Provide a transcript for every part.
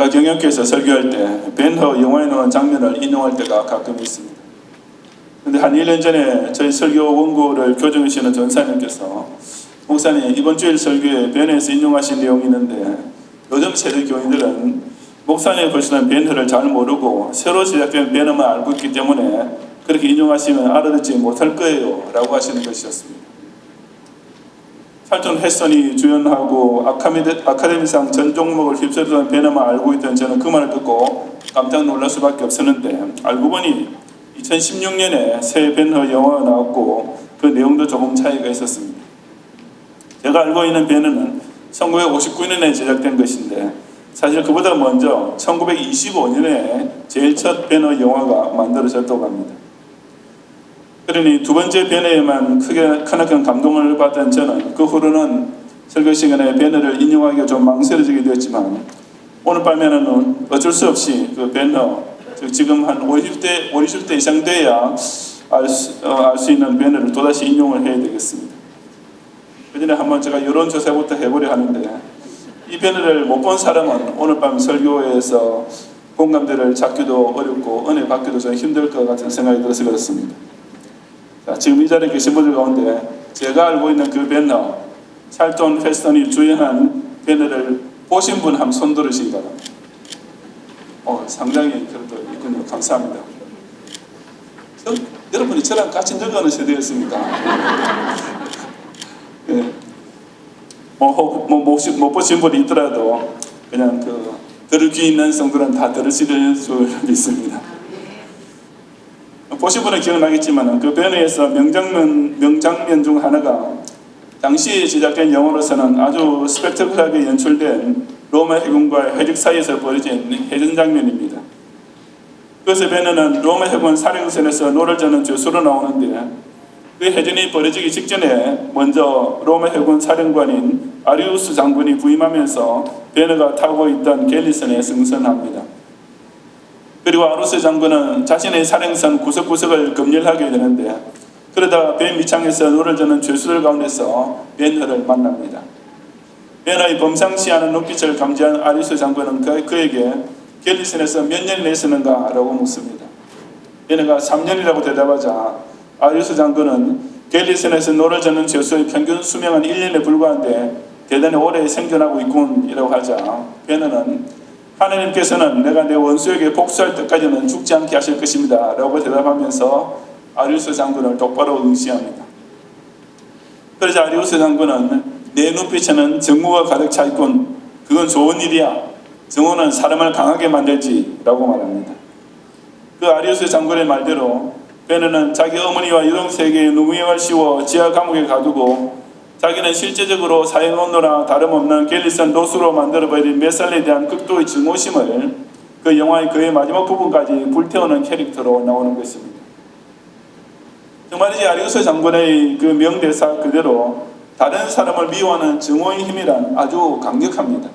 제가 경영교에서 설교할 때 벤허 영화에 나오는 장면을 인용할 때가 가끔 있습니다. 근데 한 1년 전에 저희 설교 원고를 교정하시는 전사님께서 목사님 이번 주일 설교에 벤허에서 인용하신 내용이 있는데 요즘 세대 교인들은 목사님이 보시는 벤허를 잘 모르고 새로 제작된 벤허만 알고 있기 때문에 그렇게 인용하시면 알아듣지 못할 거예요 라고 하시는 것이었습니다. 찰턴 헤스턴이 주연하고 아카데미상 전 종목을 휩쓸던 벤허만 알고 있던 저는 그 말을 듣고 깜짝 놀랄 수밖에 없었는데 알고 보니 2016년에 새 벤허 영화가 나왔고 그 내용도 조금 차이가 있었습니다. 제가 알고 있는 벤허는 1959년에 제작된 것인데 사실 그보다 먼저 1925년에 제일 첫 벤허 영화가 만들어졌다고 합니다. 그러니 두 번째 벤허에만 크나큰 감동을 받던 저는 그 후로는 설교 시간에 벤허를 인용하기가 좀 망설여지게 되었지만 오늘 밤에는 어쩔 수 없이 그 벤허 지금 한 50대 이상 돼야 알 수 있는 벤허를 또다시 인용을 해야 되겠습니다. 그 전에 한번 제가 여론조사부터 해보려 하는데 이 벤허를 못 본 사람은 오늘 밤 설교에서 공감대를 찾기도 어렵고 은혜 받기도 좀 힘들 것 같은 생각이 들어서 그렇습니다. 자, 지금 이 자리에 계신 분들 가운데 제가 알고 있는 그 벤허 찰턴 헤스턴이 주연한 벤허를 보신 분 한번 손 들으시기 바랍니다. 상당히 그래도 있군요. 감사합니다. 여러분이 저랑 같이 늙어가는 세대였습니까? 네. 못 보신 분이 있더라도 그냥 들을 귀 있는 성도는 다 들으시는 줄 믿습니다. 보신 분은 기억나겠지만 그 벤허에서 명장면 중 하나가 당시 제작된 영화로서는 아주 스펙터클하게 연출된 로마 해군과 해적 사이에서 벌어진 해전 장면입니다. 그래서 벤허는 로마 해군 사령선에서 노를 저는 죄수로 나오는데 그 해전이 벌어지기 직전에 먼저 로마 해군 사령관인 아리우스 장군이 부임하면서 벤허가 타고 있던 갤리선에 승선합니다. 그리고 아리우스 장군은 자신의 사령선 구석구석을 검열하게 되는데 그러다 배 밑창에서 노를 저는 죄수들 가운데서 벤허를 만납니다. 벤허의 범상치 않은 눈빛을 감지한 아리우스 장군은 그에게 갤리선에서 몇 년이나 있었는가 라고 묻습니다. 벤허가 3년이라고 대답하자 아리우스 장군은 갤리선에서 노를 저는 죄수의 평균 수명은 1년에 불과한데 대단히 오래 생존하고 있군 이라고 하자 벤허는 하나님께서는 내가 내 원수에게 복수할 때까지는 죽지 않게 하실 것입니다 라고 대답하면서 아리우스 장군을 똑바로 응시합니다. 그러자 아리우스 장군은 내 눈빛에는 증오가 가득 차 있군. 그건 좋은 일이야. 증오는 사람을 강하게 만들지 라고 말합니다. 그 아리우스 장군의 말대로 벤허는 자기 어머니와 여동생에게 누명을 씌워 지하 감옥에 가두고 자기는 실제적으로 사형언도나 다름없는 갤리선 노수로 만들어버린 메살에 대한 극도의 증오심을 그 영화의 그의 마지막 부분까지 불태우는 캐릭터로 나오는 것입니다. 정말이지 아리우스 장군의 그 명대사 그대로 다른 사람을 미워하는 증오의 힘이란 아주 강력합니다.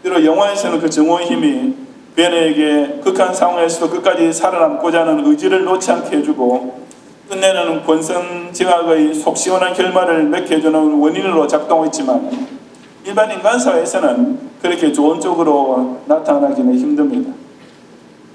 비록 영화에서는 그 증오의 힘이 벤허에게 극한 상황에서도 끝까지 살아남고자 하는 의지를 놓지 않게 해주고 끝내는 권선징악의 속 시원한 결말을 맺게 해주는 원인으로 작동했지만 일반 인간사회에서는 그렇게 좋은 쪽으로 나타나기는 힘듭니다.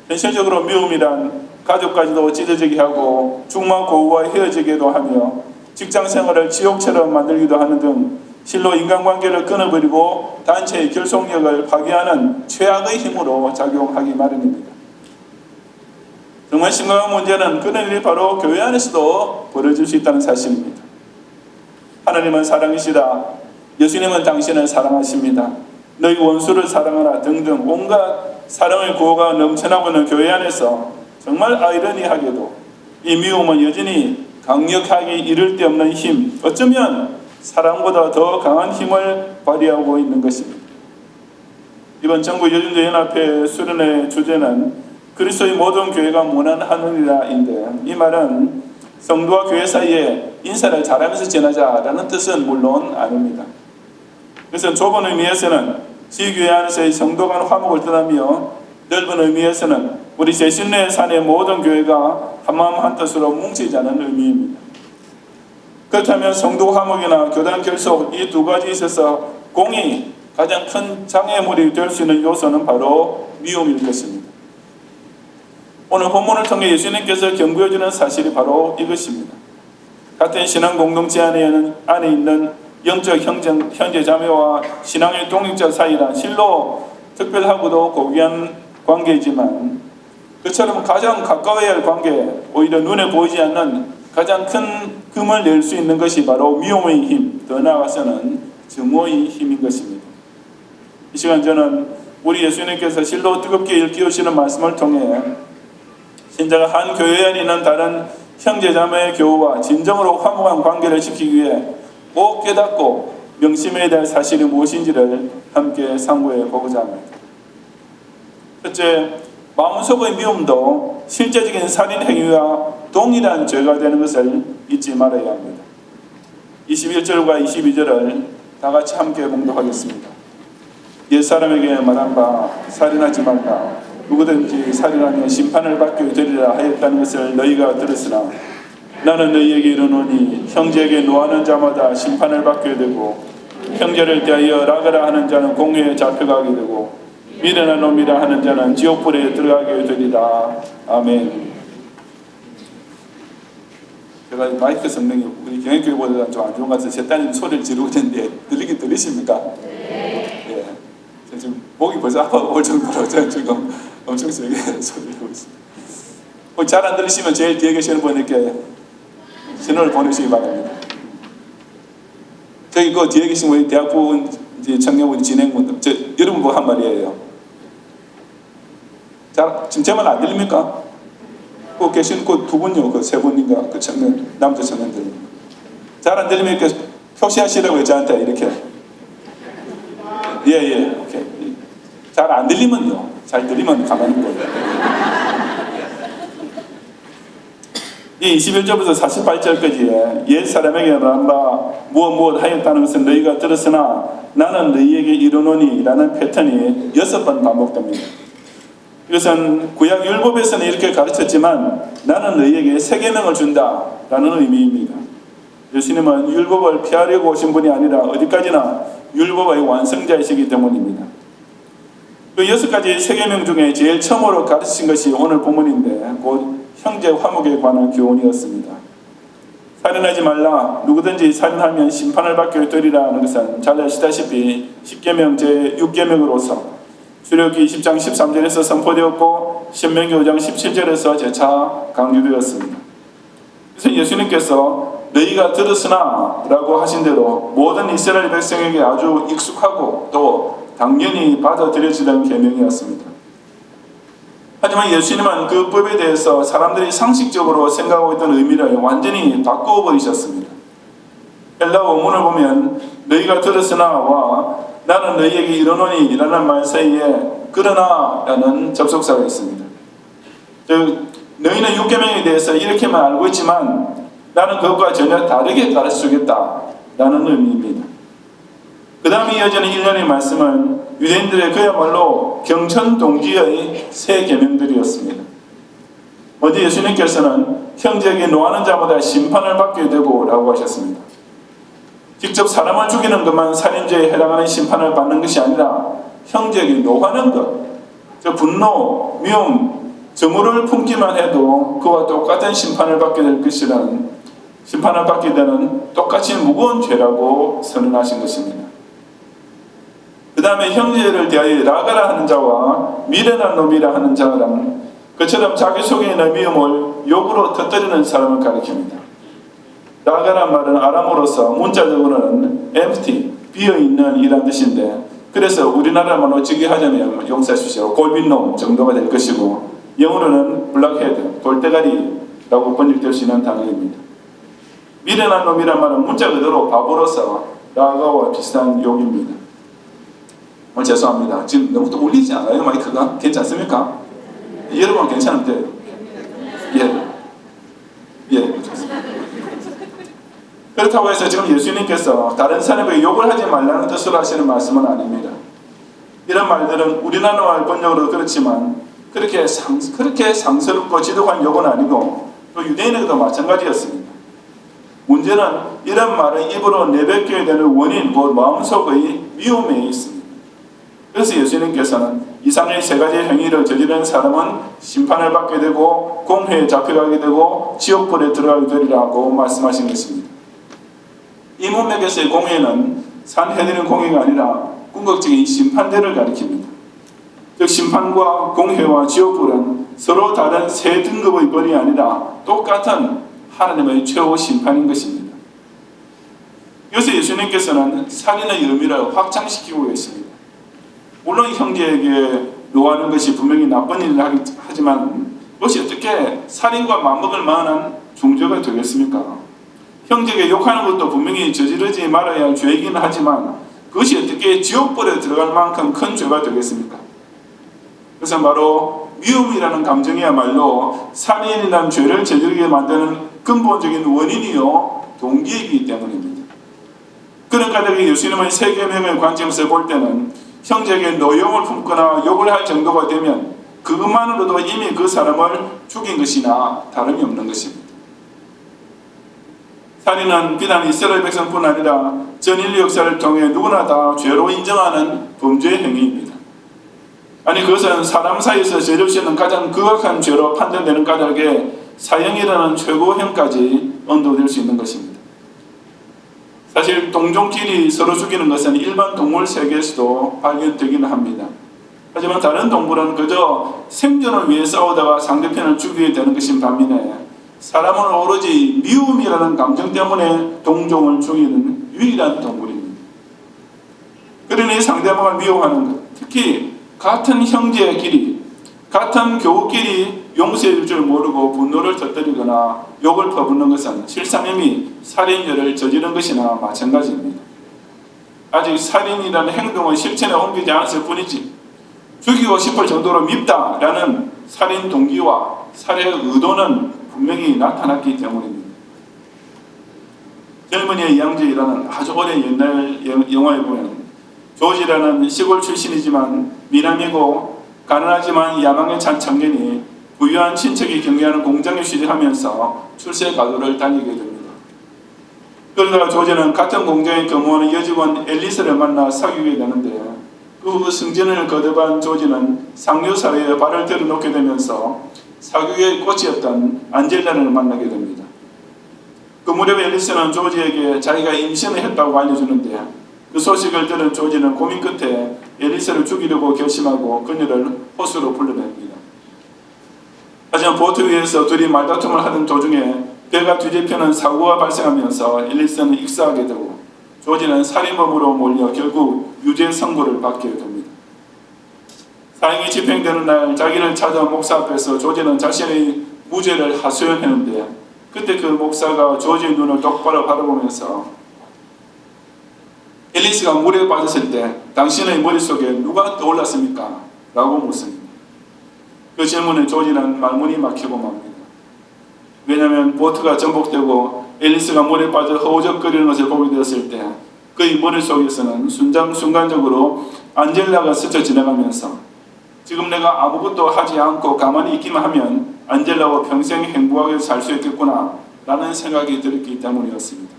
현실적으로 미움이란 가족까지도 찢어지게 하고 중마고우와 헤어지기도 하며 직장생활을 지옥처럼 만들기도 하는 등 실로 인간관계를 끊어버리고 단체의 결속력을 파괴하는 최악의 힘으로 작용하기 마련입니다. 정말 심각한 문제는 그런 일이 바로 교회 안에서도 벌어질 수 있다는 사실입니다. 하나님은 사랑이시다. 예수님은 당신을 사랑하십니다. 너희 원수를 사랑하라 등등 온갖 사랑의 구호가 넘쳐나고 있는 교회 안에서 정말 아이러니하게도 이 미움은 여전히 강력하게 이를 데 없는 힘, 어쩌면 사랑보다 더 강한 힘을 발휘하고 있는 것입니다. 이번 전국 여중대연합회 수련회 주제는 그리스도의 모든 교회가 무난하느니라인데 이 말은 성도와 교회 사이에 인사를 잘하면서 지내자라는 뜻은 물론 아닙니다. 그래서 좁은 의미에서는 지교회 안에서의 성도 간 화목을 떠나며 넓은 의미에서는 우리 제신내 산의 모든 교회가 한마음 한뜻으로 뭉치자는 의미입니다. 그렇다면 성도 화목이나 교단 결속 이 두 가지 있어서 공히 가장 큰 장애물이 될 수 있는 요소는 바로 미움일 것입니다. 오늘 본문을 통해 예수님께서 경고해주는 사실이 바로 이것입니다. 같은 신앙 공동체 안에 있는 영적 형제 자매와 신앙의 동역자 사이란 실로 특별하고도 고귀한 관계이지만 그처럼 가장 가까워야 할 관계, 오히려 눈에 보이지 않는 가장 큰 금을 낼 수 있는 것이 바로 미움의 힘, 더 나아가서는 증오의 힘인 것입니다. 이 시간 저는 우리 예수님께서 실로 뜨겁게 일깨우시는 말씀을 통해 신자가 한 교회 안에 있는 다른 형제자매의 교우와 진정으로 화목한 관계를 지키기 위해 꼭 깨닫고 명심해야 될 사실이 무엇인지를 함께 상고해 보고자 합니다. 첫째, 마음속의 미움도 실제적인 살인 행위와 동일한 죄가 되는 것을 잊지 말아야 합니다. 21절과 22절을 다 같이 함께 봉독하겠습니다. 옛사람에게 말한 바 살인하지 말라. 누구든지 살인하면 심판을 받게 되리라 하였다는 것을 너희가 들었으나 나는 너희에게 이르노니 형제에게 노하는 자마다 심판을 받게 되고 형제를 대하여 락으라 하는 자는 공회에 잡혀가게 되고 미련한 놈이라 하는 자는 지옥불에 들어가게 되리라. 아멘. 제가 마이크 성능이 우리 경영교회보다 좀 안 좋은 것 같아서 제 딸님 소리를 지르고 있는데 들리십니까? 네. 예. 제가 지금 목이 벌써 아파올 정도로 제가 지금 엄청 세게 소리를 하고 있습니다. 잘 안 들리시면 제일 뒤에 계시는 분에게 신호를 보내시기 바랍니다. 저기 그 뒤에 계신 분이 대학부 청년분 진행분, 여러분 보고 한 말이에요. 지금 제 말 안 들립니까? 그 계신 그 두 분요, 그 세 분인가, 그 청년, 남자 청년들. 잘 안 들리면 이렇게 표시하시라고요, 저한테 이렇게. 예, 오케이. 잘 안 들리면요. 잘 들리면 가만히 있고요. 이 21절부터 48절까지에 옛 사람에게 말한 바 무엇 하였다는 것은 너희가 들었으나 나는 너희에게 이르노니 라는 패턴이 6번 반복됩니다. 이것은 구약 율법에서는 이렇게 가르쳤지만 나는 너희에게 새 계명을 준다 라는 의미입니다. 예수님은 율법을 피하려고 오신 분이 아니라 어디까지나 율법의 완성자이시기 때문입니다. 그 6가지 새 계명 중에 제일 처음으로 가르치신 것이 오늘 본문인데 곧 형제 화목에 관한 교훈이었습니다. 살인하지 말라. 누구든지 살인하면 심판을 받게 되리라 하는 것은 잘 아시다시피 10계명 제6계명으로서 출애굽기 20장 13절에서 선포되었고 신명기 5장 17절에서 재차 강조되었습니다. 그래서 예수님께서 너희가 들었으나 라고 하신 대로 모든 이스라엘 백성에게 아주 익숙하고 또 당연히 받아들여지던 계명이었습니다. 하지만 예수님은 그 법에 대해서 사람들이 상식적으로 생각하고 있던 의미를 완전히 바꾸어 버리셨습니다. 헬라 원문을 보면 너희가 들었으나와 나는 너희에게 이르노니 라는 말 사이에 그러나 라는 접속사가 있습니다. 즉 너희는 6계명에 대해서 이렇게만 알고 있지만 나는 그것과 전혀 다르게 가르쳐주겠다 라는 의미입니다. 그 다음에 이어지는 일련의 말씀은 유대인들의 그야말로 경천동지의 새 계명들이었습니다. 먼저 예수님께서는 형제에게 노하는 자마다 심판을 받게 되고 라고 하셨습니다. 직접 사람을 죽이는 것만 살인죄에 해당하는 심판을 받는 것이 아니라 형제에게 노하는 것, 즉 분노, 미움, 증오를 품기만 해도 그와 똑같은 심판을 받게 될 것이라는, 심판을 받게 되는 똑같이 무거운 죄라고 선언하신 것입니다. 그 다음에 형제를 대하여 라가라 하는 자와 미련한 놈이라 하는 자랑 그처럼 자기 속에 있는 미움을 욕으로 터뜨리는 사람을 가리킵니다. 라가란 말은 아람어로서 문자적으로는 empty, 비어있는 이란 뜻인데 그래서 우리나라 말로 직역하자면 용서해 주시오 골빈놈 정도가 될 것이고 영어로는 블랙헤드, 돌대가리라고 번역될 수 있는 단어입니다. 미련한 놈이란 말은 문자 그대로 바보로서 라가와 비슷한 욕입니다. 죄송합니다. 지금 너무 또 울리지 않아요? 마이크가? 괜찮습니까? 여러분 괜찮으면 돼요. 예, 좋습니다. 그렇다고 해서 지금 예수님께서 다른 사람에게 욕을 하지 말라는 뜻으로 하시는 말씀은 아닙니다. 이런 말들은 우리나라 말 번역으로 그렇지만 그렇게 상스럽고 지독한 욕은 아니고 또 유대인에게도 마찬가지였습니다. 문제는 이런 말을 입으로 내뱉게 되는 원인, 곧 마음속의 미움에 있습니다. 그래서 예수님께서는 이상의 세 가지 행위를 저지른 사람은 심판을 받게 되고 공회에 잡혀가게 되고 지옥불에 들어가게 되리라고 말씀하신 것입니다. 이 문맥에서의 공회는 산헤드린 공회가 아니라 궁극적인 심판대를 가리킵니다. 즉 심판과 공회와 지옥불은 서로 다른 세 등급의 벌이 아니라 똑같은 하나님의 최후 심판인 것입니다. 여기서 예수님께서는 살인의 의미를 확장시키고 계십니다. 물론 형제에게 노하는 것이 분명히 나쁜 일을 하지만 그것이 어떻게 살인과 맞먹을 만한 중죄가 되겠습니까? 형제에게 욕하는 것도 분명히 저지르지 말아야 할 죄이긴 하지만 그것이 어떻게 지옥불에 들어갈 만큼 큰 죄가 되겠습니까? 그래서 바로 미움이라는 감정이야말로 살인이라는 죄를 저지르게 만드는 근본적인 원인이요 동기이기 때문입니다. 그런 까닭에 예수님의 세 계명의 관점에서 볼 때는 형제에게 노여움을 품거나 욕을 할 정도가 되면 그것만으로도 이미 그 사람을 죽인 것이나 다름이 없는 것입니다. 살인은 비단 이스라엘 백성뿐 아니라 전 인류 역사를 통해 누구나 다 죄로 인정하는 범죄의 행위입니다. 아니 그것은 사람 사이에서 죄를 짓는 가장 극악한 죄로 판단되는 까닭에 사형이라는 최고형까지 언도될 수 있는 것입니다. 사실 동종끼리 서로 죽이는 것은 일반 동물 세계에서도 발견되기는 합니다. 하지만 다른 동물은 그저 생존을 위해 싸우다가 상대편을 죽이게 되는 것인 반면에 사람은 오로지 미움이라는 감정 때문에 동종을 죽이는 유일한 동물입니다. 그러니 상대방을 미워하는 것, 특히 같은 형제끼리, 같은 교우끼리 용서해 줄 줄 모르고 분노를 터뜨리거나 욕을 퍼붓는 것은 실상 이미 살인죄를 저지른 것이나 마찬가지입니다. 아직 살인이라는 행동을 실천에 옮기지 않았을 뿐이지 죽이고 싶을 정도로 밉다라는 살인 동기와 살해 의도는 분명히 나타났기 때문입니다. 젊은이의 양지라는 아주 오랜 옛날 영화에 보면 조지라는 시골 출신이지만 미남이고 가난하지만 야망에 찬 청년이 부유한 친척이 경영하는 공장에 취직하면서 출세 가도를 달리게 됩니다. 그러다가 조지는 같은 공장에 근무하는 여직원 앨리스를 만나 사귀게 되는데 그 후 승진을 거듭한 조지는 상류사회에 발을 들여놓게 되면서 사교의 꽃이었던 안젤라를 만나게 됩니다. 그 무렵 앨리스는 조지에게 자기가 임신을 했다고 알려주는데 그 소식을 들은 조지는 고민 끝에 앨리스를 죽이려고 결심하고 그녀를 호수로 불러냅니다. 하지만 보트 위에서 둘이 말다툼을 하던 도중에 배가 뒤집히는 사고가 발생하면서 앨리스는 익사하게 되고 조지는 살인범으로 몰려 결국 유죄 선고를 받게 됩니다. 사형이 집행되는 날 자기를 찾아온 목사 앞에서 조지는 자신의 무죄를 하소연했는데 그때 그 목사가 조지의 눈을 똑바로 바라보면서 앨리스가 물에 빠졌을 때 당신의 머릿속에 누가 떠올랐습니까? 라고 묻습니다. 그 질문에 조지는 말문이 막히고 맙니다. 왜냐하면 보트가 전복되고 앨리스가 물에 빠져 허우적거리는 것을 보게 되었을 때 그의 머릿속에서는 순간적으로 안젤라가 스쳐 지나가면서 지금 내가 아무것도 하지 않고 가만히 있기만 하면 안젤라와 평생 행복하게 살 수 있겠구나 라는 생각이 들었기 때문이었습니다.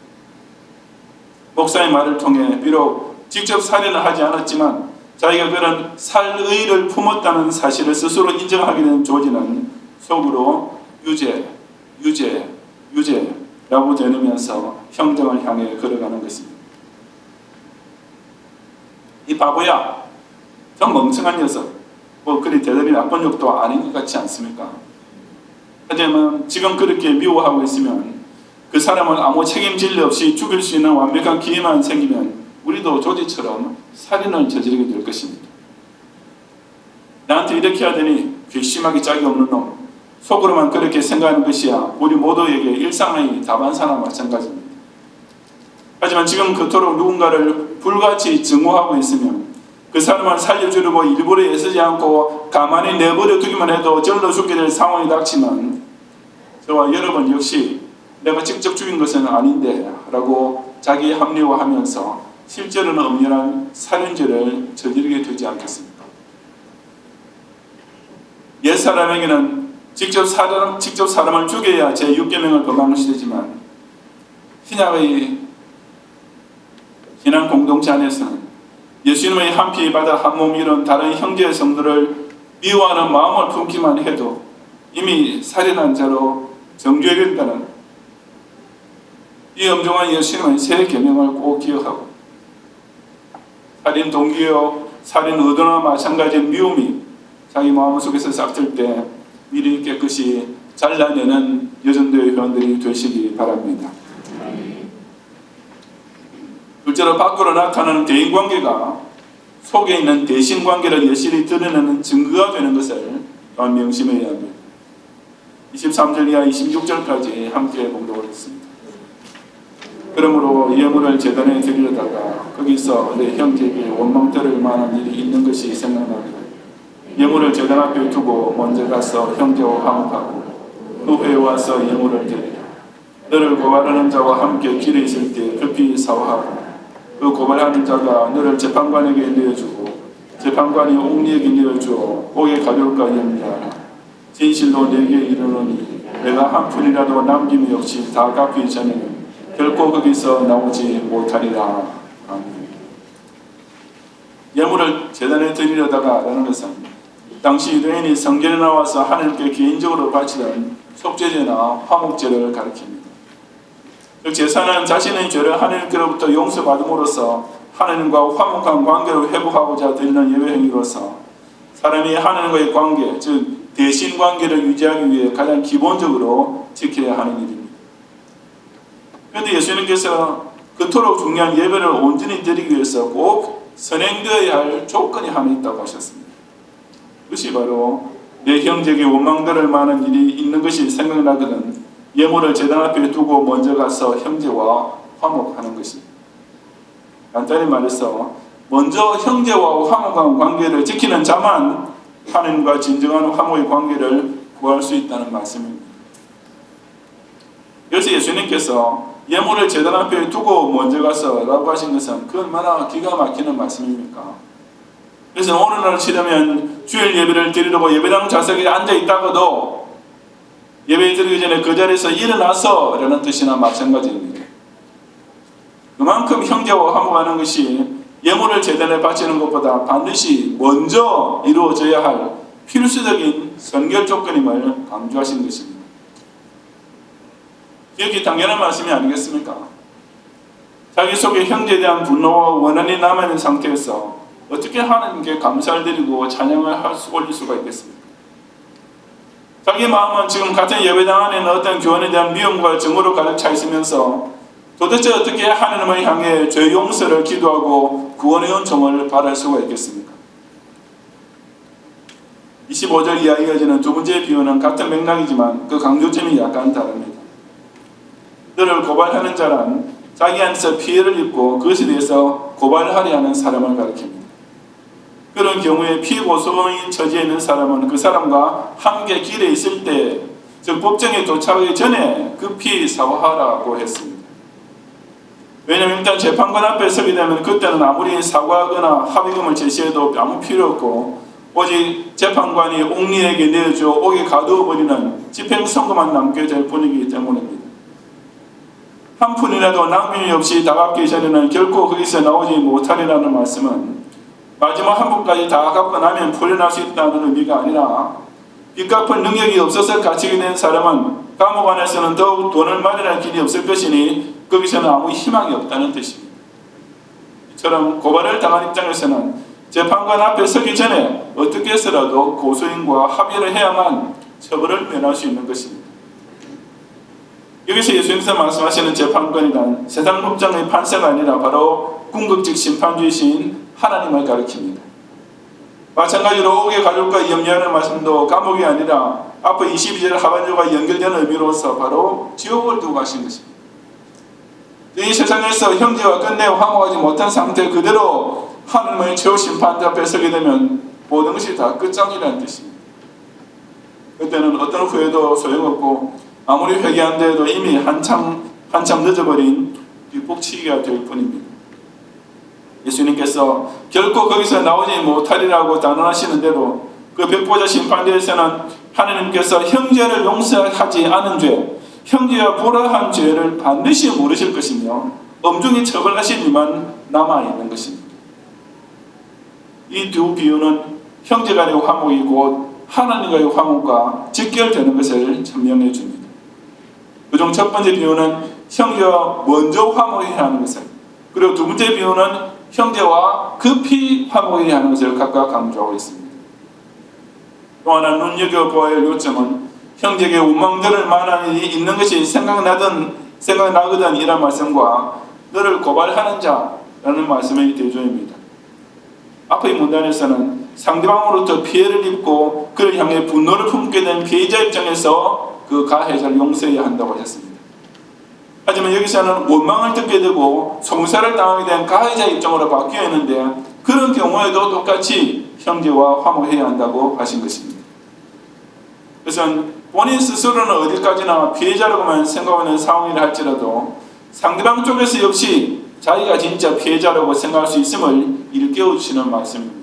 목사의 말을 통해 비록 직접 살인을 하지 않았지만 자기가 그런 살의를 품었다는 사실을 스스로 인정하게 된 조지는 속으로 유죄라고 되누면서 형정을 향해 걸어가는 것입니다. 이 바보야, 저 멍청한 녀석, 뭐 그리 대단히 나쁜 욕도 아닌 것 같지 않습니까? 하지만 지금 그렇게 미워하고 있으면 그 사람을 아무 책임질 리 없이 죽일 수 있는 완벽한 기회만 생기면 우리도 조지처럼 살인을 저지르게 될 것입니다. 나한테 이렇게 하더니 괘씸하기 짝이 없는 놈, 속으로만 그렇게 생각하는 것이야 우리 모두에게 일상의 다반사나 마찬가지입니다. 하지만 지금 그토록 누군가를 불같이 증오하고 있으면 그 사람을 살려주려고 일부러 애쓰지 않고 가만히 내버려 두기만 해도 절로 죽게 될 상황이 닥치면 저와 여러분 역시 내가 직접 죽인 것은 아닌데 라고 자기 합리화하면서 실제로는 엄연한 살인죄를 저지르게 되지 않겠습니까? 옛사람에게는 직접 사람을 죽여야 제6계명을 범하는 시대지만 신약의 신앙 공동체 안에서는 예수님의 한 피 바다 한 몸 이룬 다른 형제 성도를 미워하는 마음을 품기만 해도 이미 살인한 자로 정죄된다는 이 엄중한 예수님의 새 계명을 꼭 기억하고, 살인 동기요 살인 의도나 마찬가지인 미움이 자기 마음속에서 싹틀 때 미리 깨끗이 잘라내는 여전도의 회원들이 되시기 바랍니다. 둘째로, 밖으로 나타나는 대인관계가 속에 있는 대신관계를 여실히 드러내는 증거가 되는 것을 또한 명심해야 합니다. 23절 이하 26절까지 함께 봉독을 했습니다. 그러므로 예물을 제단에 드리려다가 거기서 내 형제에게 원망 들을 만한 일이 있는 것이 생각나고 예물을 제단 앞에 두고 먼저 가서 형제와 화목하고 또 후에 와서 예물을 드리라. 너를 고발하는 자와 함께 길에 있을 때 급히 사화하고 그 고발하는 자가 너를 재판관에게 내어주고 재판관이 옥리에게 내어주어 옥에 가져올까 염려하라. 진실로 내게 이르노니 내가 한 푼이라도 남김이 없이 다 갚기 전에는 결코 거기서 나오지 못하리라. 아멘. 예물을 제단에 드리려다가 라는 것은 당시 유대인이 성전에 나와서 하나님께 개인적으로 바치던 속죄제나 화목제를 가리킵니다. 그 제사는 자신의 죄를 하나님께로부터 용서받음으로써 하나님과 화목한 관계를 회복하고자 드리는 예배 행위로서 사람이 하나님과의 관계, 즉 대신 관계를 유지하기 위해 가장 기본적으로 지켜야 하는 일입니다. 그런데 예수님께서 그토록 중요한 예배를 온전히 드리기 위해서 꼭 선행되어야 할 조건이 하나 있다고 하셨습니다. 그것이 바로 내 형제에게 원망들을 만한 일이 있는 것이 생각나거든 예물을 제단 앞에 두고 먼저 가서 형제와 화목하는 것입니다. 간단히 말해서 먼저 형제와 화목한 관계를 지키는 자만 하나님과 진정한 화목의 관계를 구할 수 있다는 말씀입니다. 그래서 예수님께서 예물을 제단 앞에 두고 먼저 가서 라고 하신 것은 그 얼마나 기가 막히는 말씀입니까? 그래서 오늘날 치르면 주일 예배를 드리려고 예배당 좌석에 앉아 있다가도 예배 드리기 전에 그 자리에서 일어나서 라는 뜻이나 마찬가지입니다. 그만큼 형제와 화목하는 것이 예물을 제단에 바치는 것보다 반드시 먼저 이루어져야 할 필수적인 선결 조건임을 강조하신 것입니다. 기억이 당연한 말씀이 아니겠습니까? 자기 속에 형제에 대한 분노와 원한이 남아있는 상태에서 어떻게 하나님께 감사를 드리고 찬양을 올릴 수가 있겠습니까? 자기 마음은 지금 같은 예배당 안에는 어떤 교원에 대한 미움과 증오로 가득 차 있으면서 도대체 어떻게 하나님을 향해 죄 용서를 기도하고 구원의 은총을 바랄 수가 있겠습니까? 25절 이하 이어지는 두 번째 비유는 같은 맥락이지만 그 강조점이 약간 다릅니다. 너를 고발하는 자란 자기 안에서 피해를 입고 그것에 대해서 고발하려 하는 사람을 가리킵니다. 그런 경우에 피고소인 처지에 있는 사람은 그 사람과 함께 길에 있을 때, 즉 법정에 도착하기 전에 급히 사과하라고 했습니다. 왜냐하면 일단 재판관 앞에 서게 되면 그때는 아무리 사과하거나 합의금을 제시해도 아무 필요 없고 오직 재판관이 옥리에게 내어줘 옥에 가두어버리는 집행선고만 남게 될 뿐이기 때문입니다. 한 푼이라도 낭비이 없이 다 갚기 전에는 결코 거기서 나오지 못하리라는 말씀은 마지막 한 푼까지 다 갚고 나면 풀려날 수 있다는 의미가 아니라 빚 갚을 능력이 없어서 갇히게 된 사람은 감옥 안에서는 더욱 돈을 마련할 길이 없을 것이니 거기서는 아무 희망이 없다는 뜻입니다. 이처럼 고발을 당한 입장에서는 재판관 앞에 서기 전에 어떻게 해서라도 고소인과 합의를 해야만 처벌을 면할 수 있는 것입니다. 여기서 예수님께서 말씀하시는 재판관이란 세상 법정의 판사가 아니라 바로 궁극적 심판주이신 하나님을 가리킵니다. 마찬가지로 옥에 가둘까 염려하는 말씀도 감옥이 아니라 앞에 22절 하반절과 연결되는 의미로서 바로 지옥을 두고 가신 것입니다. 이 세상에서 형제와 끝내 화목하지 못한 상태 그대로 하나님의 최후 심판자 앞에 서게 되면 모든 것이 다 끝장이라는 뜻입니다. 그때는 어떤 후회도 소용없고 아무리 회개한데도 이미 한참 늦어버린 뒷북치기가 될 뿐입니다. 예수님께서 결코 거기서 나오지 못하리라고 단언하시는 대로 그 백보자 심판대에서는 하나님께서 형제를 용서하지 않은 죄, 형제와 불화한 죄를 반드시 물으실 것이며 엄중히 처벌하신 이만 남아있는 것입니다. 이 두 비유는 형제간의 화목이 곧 하나님과의 화목과 직결되는 것을 설명해 줍니다. 그중 첫 번째 비유는 형제와 먼저 화목해야 하는 것을, 그리고 두 번째 비유는 형제와 급히 화목해야 하는 것을 각각 강조하고 있습니다. 또 하나 눈여겨보아야 할 요점은 형제에게 원망들을 만한 일이 있는 것이 생각나거든 이란 말씀과 너를 고발하는 자라는 말씀의 대조입니다. 앞의 문단에서는 상대방으로부터 피해를 입고 그를 향해 분노를 품게 된 피해자 입장에서 그 가해자를 용서해야 한다고 하셨습니다. 하지만 여기서는 원망을 듣게 되고 송사를 당하게 된 가해자 입장으로 바뀌어 있는데 그런 경우에도 똑같이 형제와 화목해야 한다고 하신 것입니다. 그래서 본인 스스로는 어디까지나 피해자라고만 생각하는 상황이라 할지라도 상대방 쪽에서 역시 자기가 진짜 피해자라고 생각할 수 있음을 일깨워주시는 말씀입니다.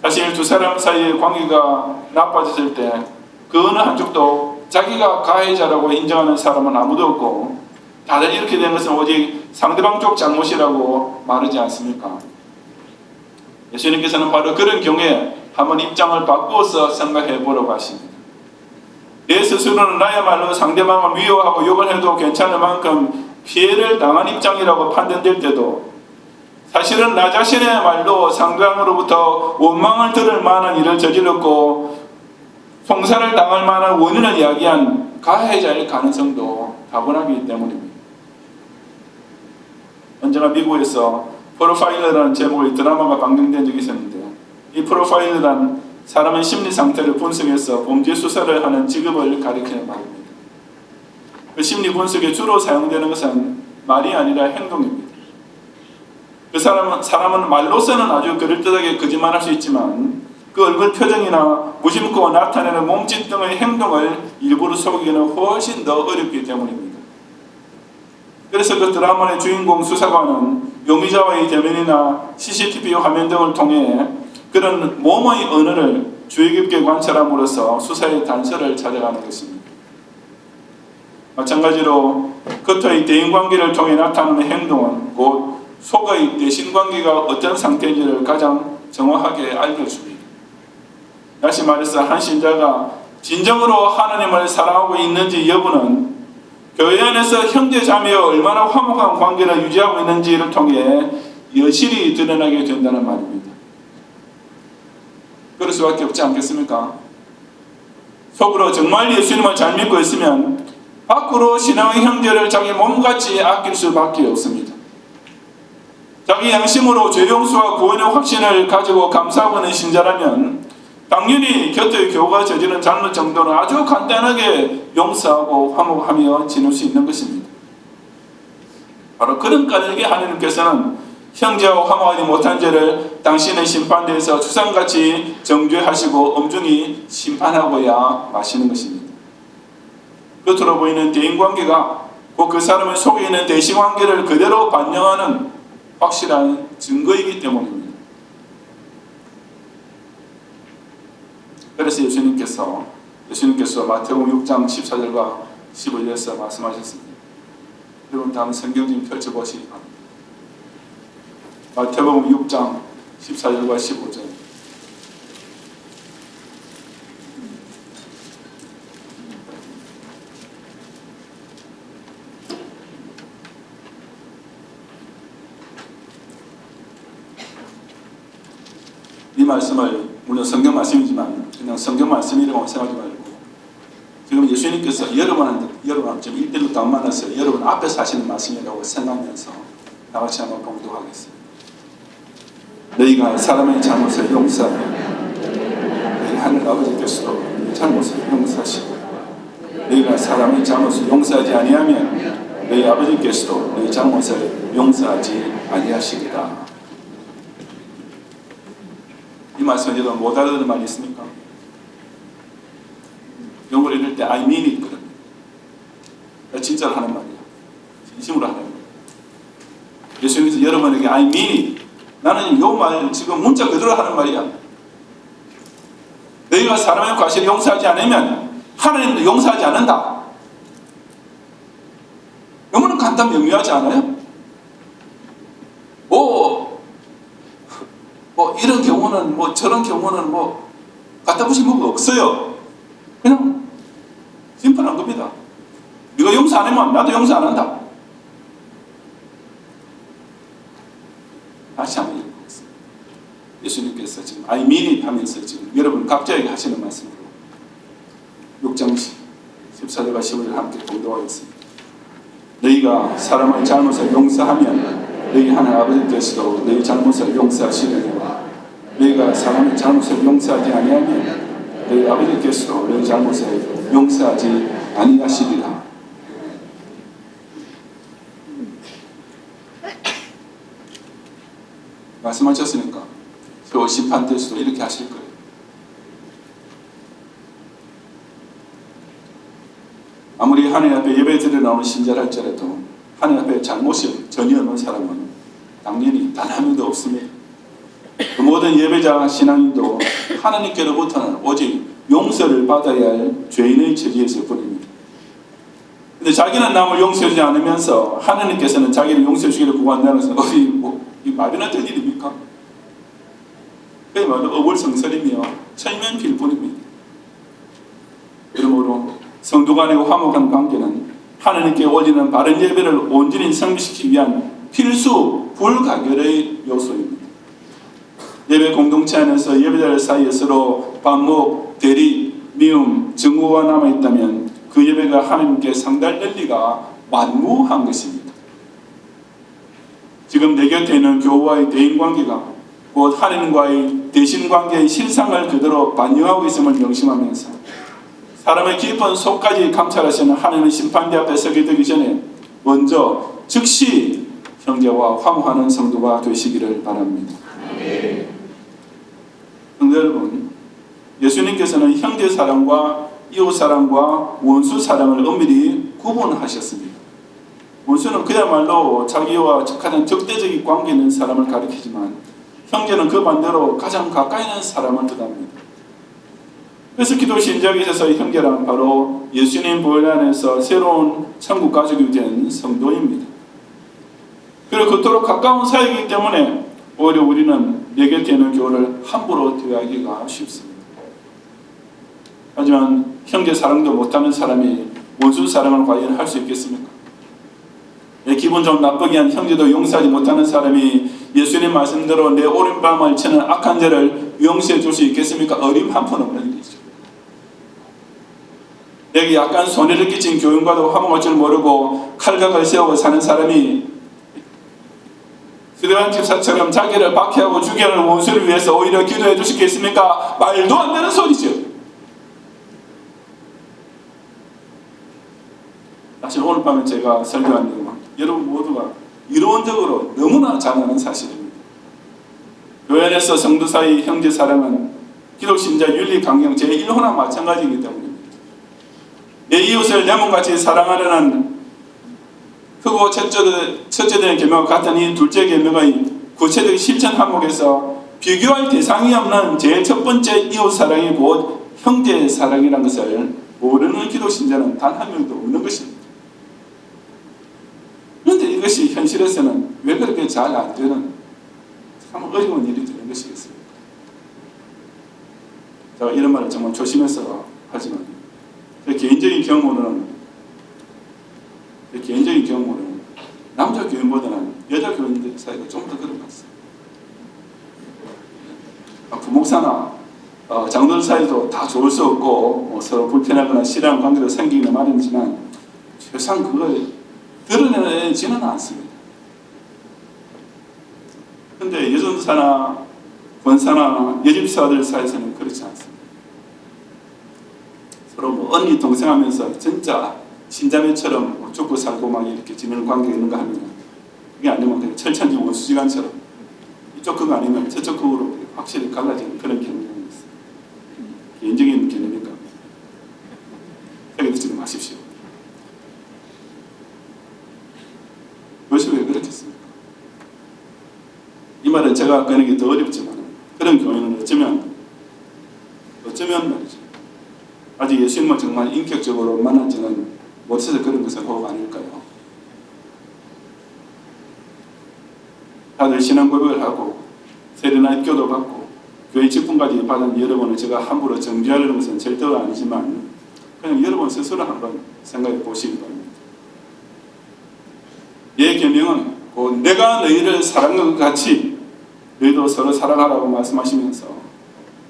사실 두 사람 사이의 관계가 나빠졌을 때 그 어느 한쪽도 자기가 가해자라고 인정하는 사람은 아무도 없고 다들 이렇게 된 것은 오직 상대방 쪽 잘못이라고 말하지 않습니까? 예수님께서는 바로 그런 경우에 한번 입장을 바꾸어서 생각해 보라고 하십니다. 내 스스로는 나야말로 상대방을 미워하고 욕을 해도 괜찮을 만큼 피해를 당한 입장이라고 판단될 때도 사실은 나 자신의말로 상대방으로부터 원망을 들을 만한 일을 저질렀고 송사를 당할 만한 원인을 이야기한 가해자일 가능성도 다분하기 때문입니다. 언제나 미국에서 프로파일러라는 제목의 드라마가 방영된 적이 있었는데 이 프로파일러란 사람의 심리 상태를 분석해서 범죄 수사를 하는 직업을 가리키는 말입니다. 그 심리 분석에 주로 사용되는 것은 말이 아니라 행동입니다. 그 사람은 말로서는 아주 그럴듯하게 거짓말할 수 있지만 그 얼굴 표정이나 무심코 나타내는 몸짓 등의 행동을 일부러 속이기는 훨씬 더 어렵기 때문입니다. 그래서 그 드라마의 주인공 수사관은 용의자와의 대면이나 CCTV 화면 등을 통해 그런 몸의 언어를 주의 깊게 관찰함으로써 수사의 단서를 찾아가는 것입니다. 마찬가지로 겉의 대인관계를 통해 나타나는 행동은 곧 속의 내신관계가 어떤 상태인지를 가장 정확하게 알려줍니다. 다시 말해서 한 신자가 진정으로 하나님을 사랑하고 있는지 여부는 교회 안에서 형제 자매와 얼마나 화목한 관계를 유지하고 있는지를 통해 여실히 드러나게 된다는 말입니다. 그럴 수밖에 없지 않겠습니까? 속으로 정말 예수님을 잘 믿고 있으면 밖으로 신앙의 형제를 자기 몸같이 아낄 수밖에 없습니다. 자기 양심으로 죄 용서와 구원의 확신을 가지고 감사하고 있는 신자라면 당연히 곁의 교우가 저지른 잘못 정도는 아주 간단하게 용서하고 화목하며 지낼 수 있는 것입니다. 바로 그런 까닭에 하나님께서는 형제와 화목하지 못한 죄를 당신의 심판대에서 추상같이 정죄하시고 엄중히 심판하고야 마시는 것입니다. 겉으로 보이는 대인관계가 곧 그 사람의 속에 있는 대시관계를 그대로 반영하는 확실한 증거이기 때문입니다. 그래서 예수님께서 마태복음 6장 14절과 15절에서 말씀하셨습니다. 여러분 다음 성경 좀 펼쳐보시기 바랍니다. 마태복음 6장 14절과 15절. 이 말씀을 물론 성경 말씀이지만 그냥 성경 말씀이라고 생각하지 말고 지금 예수님께서 여러분 지금 1대1로 안 만났어요. 여러분 앞에서 하시는 말씀이라고 생각하면서 나같이 한번 봉독하겠습니다. 너희가 사람의 잘못을 용서하면 너희 하늘 아버지께서도 잘못을 용서하시고 너희가 사람의 잘못을 용서하지 아니하면 너희 아버지께서도 너희 잘못을 용서하지 아니하시리라. 이 말씀 여러분 못 알아듣는 말이 있습니까? 영어로 읽을 때 I mean it 거든요. 진짜로 하는 말이야. 진심으로 하는 말이야. 예수님께서 여러분에게 I mean it. 나는 이 말 지금 문자 그대로 하는 말이야. 너희가 사람의 과실을 용서하지 않으면 하나님도 용서하지 않는다. 너무나 간단 명료하지 않아요? 경우는 뭐 저런 경우는 뭐 갖다 붙일 뭐가 없어요. 그냥 심플한 겁니다. 네가 용서 안 하면 나도 용서 안 한다. 다시 한번 읽어보겠습니다. 예수님께서 지금 I mean it 하면서 지금 여러분 각자에게 하시는 말씀으로 6장 14절과 15절 함께 공독하겠습니다. 너희가 사람의 잘못을 용서하면 너희 하나님 아버지께서도 너희 잘못을 용서하시려니와 너희가 사람의 잘못을 용서하지 아니하면 너희 아버지께서도 너희 잘못을 용서하지 아니하시리라. 말씀하셨으니까 저 심판 때에서도 이렇게 하실 거예요. 아무리 하나님 앞에 예배 드려 나오는 신자라 할지라도 하나님 앞에 잘못이 전혀 없는 사람은 당연히 단 한 명도 없습니다. 그 모든 예배자 신앙인도 하나님께로부터는 오직 용서를 받아야 할 죄인의 처지에서 뿐입니다. 근데 자기는 남을 용서하지 않으면서 하나님께서는 자기를 용서해 주기를 구한다는 것은 어디 이 말이나 될 일입니까? 그야말로 어불성설이며 철면필 뿐입니다. 그러므로 성도 간의 화목한 관계는 하나님께 올리는 바른 예배를 온전히 성취시키기 위한 필수 불가결의 요소입니다. 예배 공동체 안에서 예배자들 사이에 서로 반목, 대립, 미움, 증오가 남아있다면 그 예배가 하나님께 상달될 리가 만무한 것입니다. 지금 내 곁에 있는 교우와의 대인관계가 곧 하나님과의 대신관계의 실상을 그대로 반영하고 있음을 명심하면서 사람의 깊은 속까지 감찰하시는 하나님의 심판대 앞에 서게 되기 전에 먼저 즉시 형제와 화목하는 성도가 되시기를 바랍니다. 성도 여러분, 예수님께서는 형제 사랑과 이웃 사랑과 원수 사랑을 엄밀히 구분하셨습니다. 원수는 그야말로 자기와 가장 적대적인 관계 있는 사람을 가리키지만 형제는 그 반대로 가장 가까이 있는 사람을 뜻합니다. 그래서 기도 신작에 있어서 형제란 바로 예수님 보혈 안에서 새로운 천국 가족이 된 성도입니다. 그리고 그토록 가까운 사이이기 때문에 오히려 우리는 내 곁에 있는 교우를 함부로 대하기가 쉽습니다. 하지만 형제 사랑도 못하는 사람이 원수 사랑을 과연 할 수 있겠습니까? 기분 좀 나쁘게 한 형제도 용서하지 못하는 사람이 예수님 말씀대로 내 오른밤을 치는 악한 죄를 용서해 줄 수 있겠습니까? 어림 한 푼 없는 일이죠. 내게 약간 손해를 끼친 교인과도 화목할 줄 모르고 칼각을 세우고 사는 사람이 스데반 집사처럼 자기를 박해하고 죽여하는 원수를 위해서 오히려 기도해 주시겠습니까? 말도 안 되는 소리죠. 사실 오늘 밤에 제가 설교한 내용은 여러분 모두가 이론적으로 너무나 잘 아는 사실입니다. 교회 안에서 성도 사이 형제 사랑은 기독신자 윤리 강령 제1호나 마찬가지이기 때문입니다. 내 이웃을 내 몸같이 사랑하려는 크고 첫째된 계명과 같은 이 둘째 계명의 구체적 실천 항목에서 비교할 대상이 없는 제일 첫 번째 이웃 사랑이 곧 형제 사랑이라는 것을 모르는 기독신자는 단 한 명도 없는 것입니다. 그런데 이것이 현실에서는 왜 그렇게 잘 안 되는 참 어려운 일이 되는 것이겠습니까? 제가 이런 말을 정말 조심해서 하지만 제 개인적인 경우는 남자 교인보다는 여자 교인들 사이가 좀 더 그런 것 같습니다. 부목사나 장로들 사이도 다 좋을 수 없고 서로 불편하거나 싫어하는 관계도 생기기는 마련이지만 최소한 그걸 드러내지는 않습니다. 그런데 여전사나 권사나 여집사들 사이에서는 그렇지 않습니다. 서로 뭐 언니 동생 하면서 진짜 친자매처럼 죽고 살고 막 이렇게 지내는 관계가 있는가 하면 그게 아니면 그냥 철천지 원수지간처럼 이쪽 그거 아니면 저쪽 그거로 확실히 갈라지는 그런 경향이 있어요. 개인적인 개념이니까 생각이 듣지 마십시오. 그것이 왜 그렇겠습니까? 이 말은 제가 꺼내기 더 어렵지만 그런 교회는 어쩌면 말이죠. 아직 예수님을 정말 인격적으로 만나지는 못해서 그런 것은 혹 아닐까요? 다들 신앙 고백을 하고 세례나 입교도 받고 교회 직분까지 받은 여러분을 제가 함부로 정죄하려는 것은 절대로 아니지만 그냥 여러분 스스로 한번 생각해 보시기 바랍니다. 예 계명은 곧 내가 너희를 사랑한 것 같이 너희도 서로 사랑하라고 말씀하시면서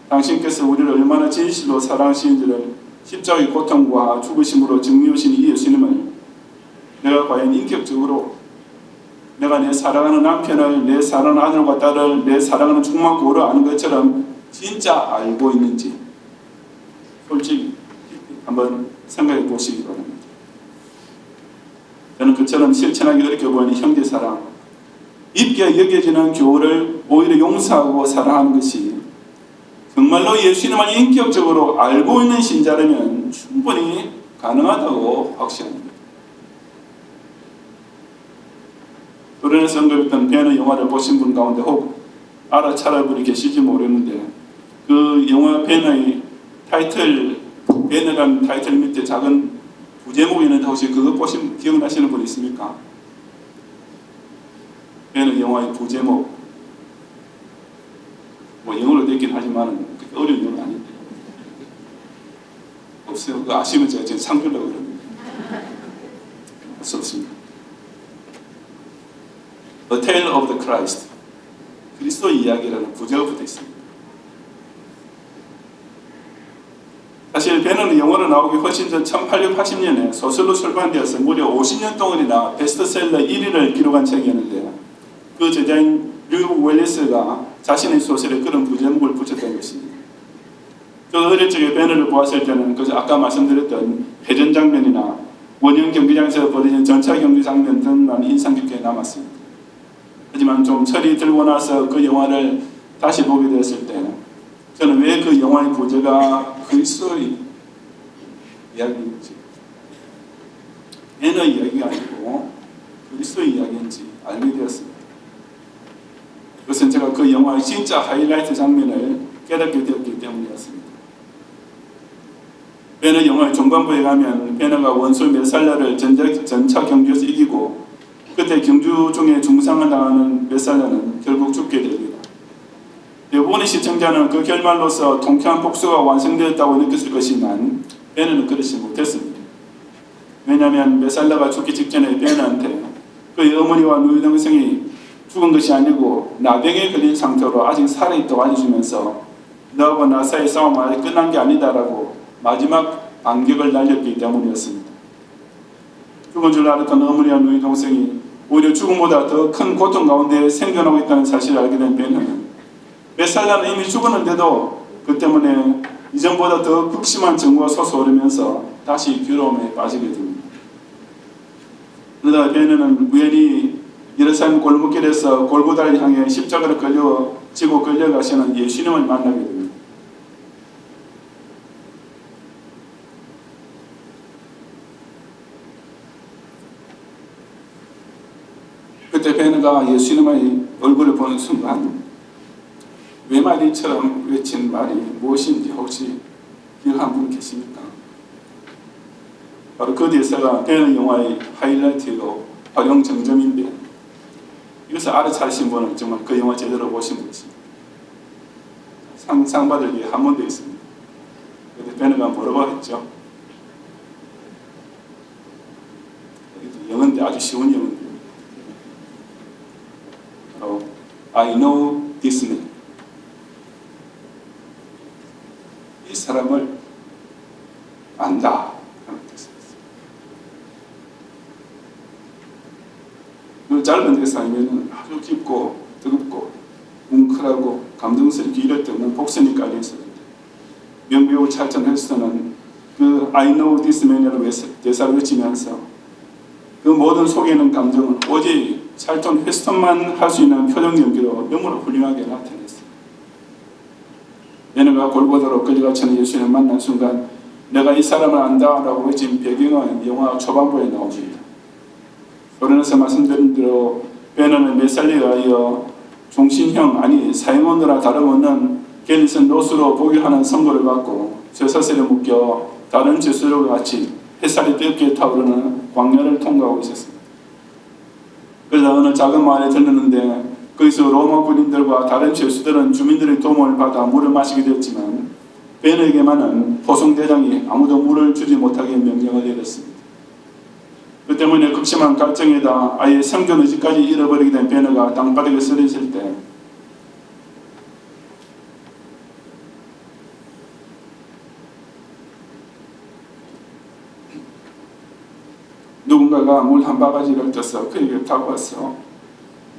당신께서 우리를 얼마나 진실로 사랑하시는지를 십자가의 고통과 죽으심으로 증명하신 이 예수님을 내가 과연 인격적으로 내가 내 사랑하는 남편을, 내 사랑하는 아들과 딸을, 내 사랑하는 충만 고를 아는 것처럼 진짜 알고 있는지 솔직히 한번 생각해 보시기 바랍니다. 저는 그처럼 실천하기 어렵게 보이는 형제사랑, 입게 여겨지는 교우를 오히려 용서하고 사랑하는 것이 정말로 예수님을 인격적으로 알고 있는 신자라면 충분히 가능하다고 확신합니다. 토론에서 언급했던 배너 영화를 보신 분 가운데 혹 알아차릴 분이 계실지 모르는데 그 영화 배너의 타이틀, 배너라는 타이틀 밑에 작은 부제목이 있는데 혹시 그거 보신 기억나시는 분 있습니까? 배너 영화의 부제목, 뭐 영어로 됐긴 하지만 어려운 영어는 아닌데 없어요. 그거 아시면 제가 지금 상 주려고 그럽니다. 할 수 없습니다. The Tale of the Christ, 그리스도 이야기라는 부제가 붙어 있습니다. 사실 배너는 영어로 나오기 훨씬 전 1880년에 소설로 출판되어서 무려 50년 동안이나 베스트셀러 1위를 기록한 책이었는데 그 저자인 류 웰리스가 자신의 소설에 그런 부제목을 붙였던 것입니다. 저 어릴 적에 배너를 보았을 때는 그저 아까 말씀드렸던 회전 장면이나 원형 경기장에서 벌어진 전차 경기 장면 등만 인상 깊게 남았습니다. 하지만 좀 철이 들고 나서 그 영화를 다시 보게 되었을 때 저는 왜 그 영화의 부제가 그리스도의 이야기인지, 배너 이야기가 아니고 그리스도의 이야기인지 알게 되었습니다. 그것은 제가 그 영화의 진짜 하이라이트 장면을 깨닫게 되었기 때문이었습니다. 배너 영화의 중반부에 가면 배너가 원수 메살라를 전차 경주에서 이기고 그때 경주 중에 중상을 당하는 메살라는 결국 죽게 됩니다. 대부분의 시청자는 그 결말로서 통쾌한 복수가 완성되었다고 느꼈을 것이지만 배너는 그렇지 못했습니다. 왜냐하면 메살라가 죽기 직전에 배너한테 그의 어머니와 누이 동생이 죽은 것이 아니고 나병에 걸린 상태로 아직 살아있다고 알려주면서 너하고 나 사이의 싸움은 아직 끝난 게 아니다라고 마지막 반격을 날렸기 때문이었습니다. 죽은 줄 알았던 어머니와 누이 동생이 오히려 죽음보다 더 큰 고통 가운데 생존하고 있다는 사실을 알게 된 배너는 메살라는 이미 죽었는데도 그 때문에 이전보다 더 극심한 증오가 솟아오르면서 다시 괴로움에 빠지게 됩니다. 그러다 배너는 우연히 예루살렘 골목길에서 골고다를 향해 십자가를 지고 끌려가시는 예수님을 만나게 됩니다. 그때 배너가 예수님의 얼굴을 보는 순간 외마디처럼 외친 말이 무엇인지 혹시 기억하는 분 계십니까? 바로 그 대사가 배너 영화의 하이라이트로 활용 정점인데 이것을 알아차리신 분은 정말 그 영화 제대로 보신 분이십니다. 상 받을 기회 한 번 더 있습니다. 그때 배너가 뭐라고 했죠? 영어인데 아주 쉬운 영어인데 I know this man. 이 사람을 안다. 그 짧은 대사이면 아주 깊고 뜨겁고 뭉클하고 감동스럽게 이럴 때 없는 복선이 깔려 있었는데 명배우 찰턴 헬스턴은 그 I know this man이라는 대사를 외치면서 그 모든 속에 있는 감정은 오직 찰턴 헬스턴만 할 수 있는 표정 연기로 너무나 훌륭하게 나타냈습니다. 배너가 골고다로 끌려가치는 예수님을 만난 순간 내가 이 사람을 안다라고 외친 배경은 영화 초반부에 나옵니다. 토론에서 말씀드린 대로 배너는 메살리에 의하여 종신형 아니 사형원으로 다름없는 갤리슨 노스로 복역하는 선고를 받고 쇠사슬에 묶여 다른 죄수들과 같이 햇살이 뜨겁게 타오르는 광야를 통과하고 있었습니다. 그러다 어느 작은 마을에 들렀는데 거기서 로마 군인들과 다른 죄수들은 주민들의 도움을 받아 물을 마시게 되었지만 베너에게만은 포송대장이 아무도 물을 주지 못하게 명령을 내렸습니다. 그 때문에 극심한 갈증에다 아예 생존 의지까지 잃어버리게 된 베너가 땅바닥에 쓰러졌을 때 누군가가 물 한 바가지를 떠서 그에게 타고 와서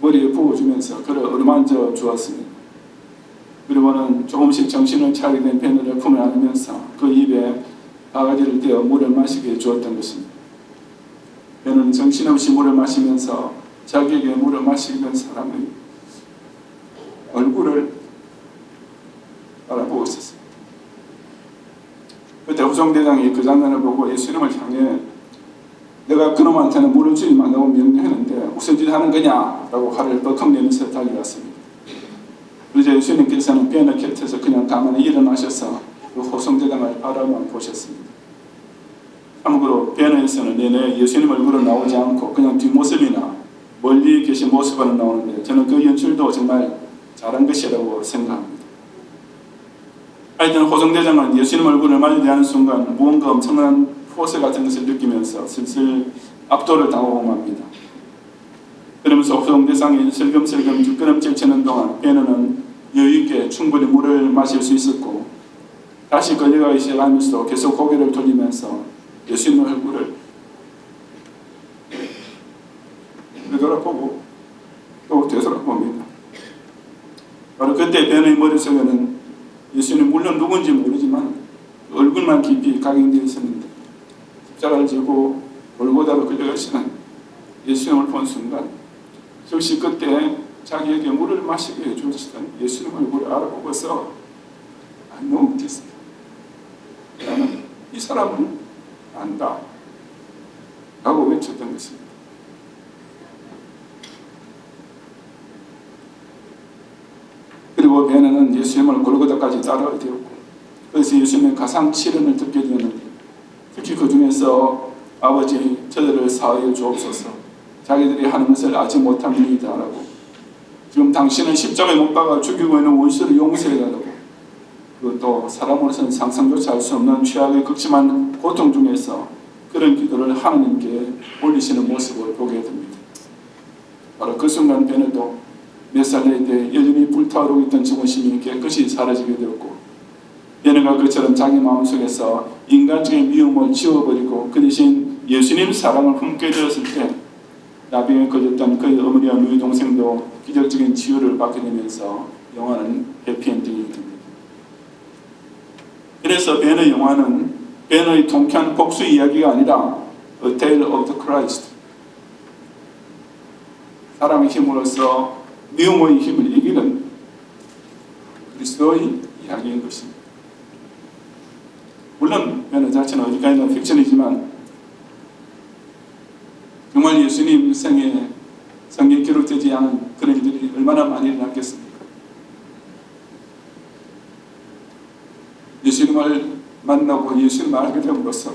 머리에 부어주면서 그를 어루만져 주었습니다. 그리고는 조금씩 정신을 차리게 된 베너를 품에 안으면서 그 입에 바가지를 떼어 물을 마시게 주었던 것입니다. 베너는 정신없이 물을 마시면서 자기에게 물을 마시게 된 사람의 얼굴을 바라보고 있었습니다. 그때 후송대장이 그 장면을 보고 예수님을 향해 내가 그놈한테는 물을 주지 말라고 명령했는데 무슨 짓 하는 거냐? 라고 화를 벅헉 내면서 달려왔습니다. 그러자 예수님께서는 베너 곁에서 그냥 가만히 일어나셔서 그 후송대장을 바라만 보셨습니다. 참고로 베너에서는 내내 예수님 얼굴은 나오지 않고 그냥 뒷모습이나 멀리 계신 모습은 나오는데 저는 그 연출도 정말 잘한 것이라고 생각합니다. 하여튼 호성대장은 예수님 얼굴을 맞이하는 순간 무언가 엄청난 포스 같은 것을 느끼면서 슬슬 압도를 당하고 맙니다. 그러면서 호성대장이 슬금슬금 뒷걸음질 치는 동안 베너는 여유있게 충분히 물을 마실 수 있었고 다시 걸려가기 시작하면서도 계속 고개를 돌리면서 예수님 얼굴을 되돌아보고 또 되돌아봅니다. 바로 그때 베너의 머릿속에는 예수님 물론 누군지 모르지만 얼굴만 깊이 각인되어 있었는데 십자가를 지고 골고다로 끌려가시는 예수님을 본 순간 즉시 그때 자기에게 물을 마시게 해주시던 예수님 얼굴을 알아보고서 너무 웃겼습니다. 나는 이 사람을 안다 라고 외쳤던 것입니다. 그리고 베너는 예수님을 골고다까지 따라가게 되었고 그래서 예수님의 가상 7연을 듣게 되었는데 특히 그 중에서 아버지 저들을 사하여 주옵소서 자기들이 하는 것을 알지 못합니다 라고 지금 당신은 십자가에 못 박아 죽이고 있는 원수를 용서해달라고 그것도 사람으로서는 상상조차 할 수 없는 최악의 극심한 고통 중에서 그런 기도를 하나님께 올리시는 모습을 보게 됩니다. 바로 그 순간 베너도 몇 살 나이 때 여전히 불타오르고 있던 증오심이 깨끗이 사라지게 되었고 베너가 그처럼 자기 마음속에서 인간적인 미움을 지워버리고 그 대신 예수님 사랑을 품게 되었을 때 나병에 걸렸던 그의 어머니와 누이 동생도 기적적인 치유를 받게 되면서 영화는 해피엔딩이 됩니다. 그래서 베너 영화는 베너의 통쾌한 복수 이야기가 아니라 A Tale of the Christ 사랑의 힘으로써 미움의 힘을 이기는 그리스도의 이야기인 것입니다. 물론 베너 자체는 어디까지나 픽션이지만 정말 예수님 생에 성경에 기록되지 않은 그런 일들이 얼마나 많이 일어났겠습니까? 예수님을 만나고 예수님을 알게 됨으로써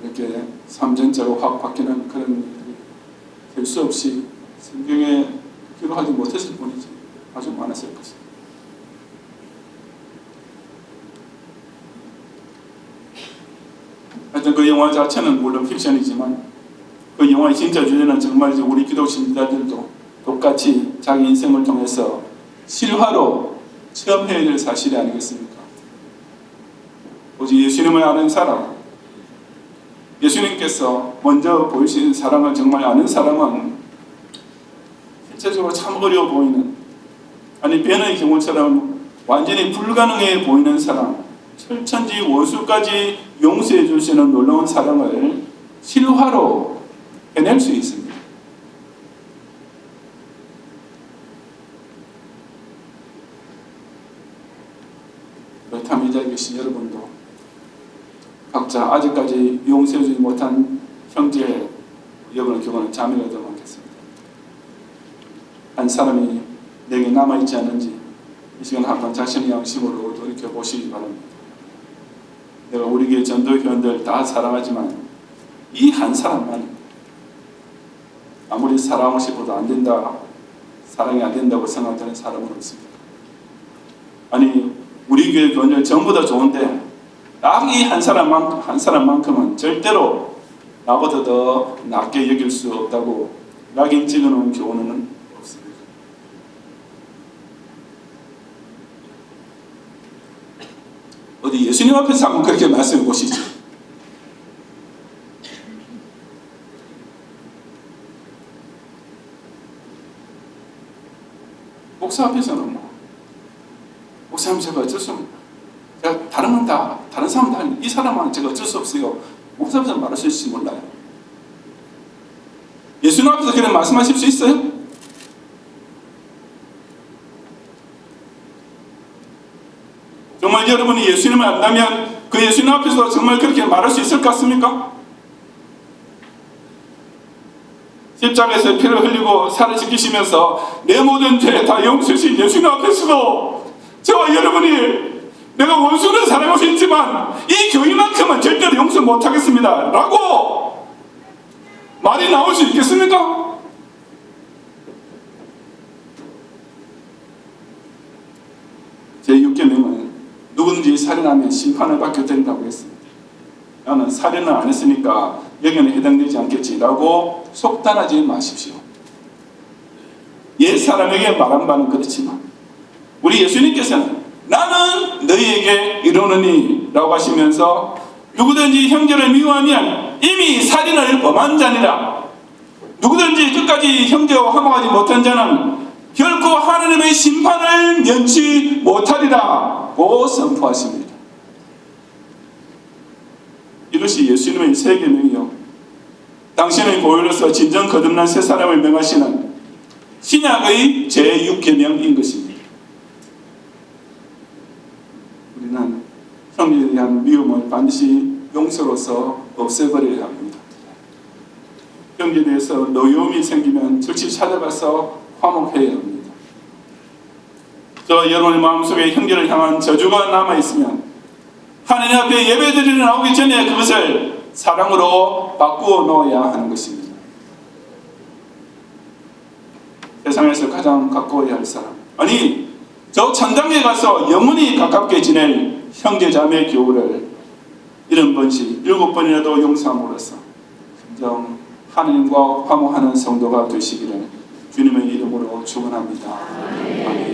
이렇게 삼전자가 확 바뀌는 그런 일들이 될 수 없이 성경에 기록하지 못했을 뿐이지 아주 많았을 것입니다. 하여튼 그 영화 자체는 물론 픽션이지만 그 영화의 진짜 주제는 정말 우리 기독 신자들도 똑같이 자기 인생을 통해서 실화로 체험해야 될 사실이 아니겠습니까? 오직 예수님을 아는 사람, 예수님께서 먼저 보이신 사랑을 정말 아는 사람은 실제적으로 참 어려워 보이는, 아니 베너의 경우처럼 완전히 불가능해 보이는 사랑, 철천지 원수까지 용서해 주시는 놀라운 사랑을 실화로 해낼 수 있습니다. 그렇다면 이 자리에 계신 여러분도 각자 아직까지 용서해주지 못한 형제 여러분의 경우는 자매가 더 많겠습니다. 한 사람이 내게 남아있지 않은지 이 시간 한번 자신의 양심으로 돌이켜보시기 바랍니다. 내가 우리 교회 전도회원들 다 사랑하지만 이 한 사람만 아무리 사랑하고 싶어도 안 된다, 사랑이 안 된다고 생각하는 사람은 없습니다. 아니, 우리 교회 교인들 전부 다 좋은데 딱 이 한 사람만큼은 절대로 나보다 더 낫게 여길 수 없다고 낙인 찍어놓은 교훈은 없습니다. 어디 예수님 앞에서 한번 그렇게 말씀해 보시죠. 목사 앞에서는 뭐 목사님 제가 어쩔 수 없어요. 제가 다른 사람 다 이 사람은 제가 어쩔 수 없어요. 목사 앞에서 말할 수 있을지 몰라요. 예수님 앞에서 그냥 말씀하실 수 있어요? 정말 여러분이 예수님을 안다면 그 예수님 앞에서 정말 그렇게 말할 수 있을 것 같습니까? 십자가에서 피를 흘리고 살을 지키시면서 내 모든 죄 다 용서하신 예수님 앞에서도 저와 여러분이 내가 원수는 사랑할 수 있지만 이 교회만큼은 절대로 용서 못하겠습니다 라고 말이 나올 수 있겠습니까? 제6계명은 누구든지 살인하면 심판을 받게 된다고 했습니다. 나는 살인을 안 했으니까 여기는 해당되지 않겠지라고 속단하지 마십시오. 옛 사람에게 말한 바는 그렇지만 우리 예수님께서는 나는 너희에게 이르노니 라고 하시면서 누구든지 형제를 미워하면 이미 살인을 범한 자니라. 누구든지 끝까지 형제와 화목하지 못한 자는 결코 하나님의 심판을 면치 못하리라고 선포하십니다. 이것이 예수님의 세 계명이요, 당신의 보혈로서 진정 거듭난 새 사람을 명하시는 신약의 제6계명인 것입니다. 우리는 형제에 대한 미움을 반드시 용서로서 없애버려야 합니다. 형제에 대해서 노여움이 생기면 즉시 찾아가서 화목해야 합니다. 여러분의 마음속에 형제를 향한 저주가 남아있으면 하나님 앞에 예배드리러 나오기 전에 그것을 사랑으로 바꾸어 놓아야 하는 것입니다. 세상에서 가장 가까워야 할 사람, 아니 저 천당에 가서 영원히 가깝게 지낼 형제자매 교우를 70번씩 7번이라도 용서함으로써 진정 하나님과 화목하는 성도가 되시기를 주님의 이름으로 축원합니다. 아멘.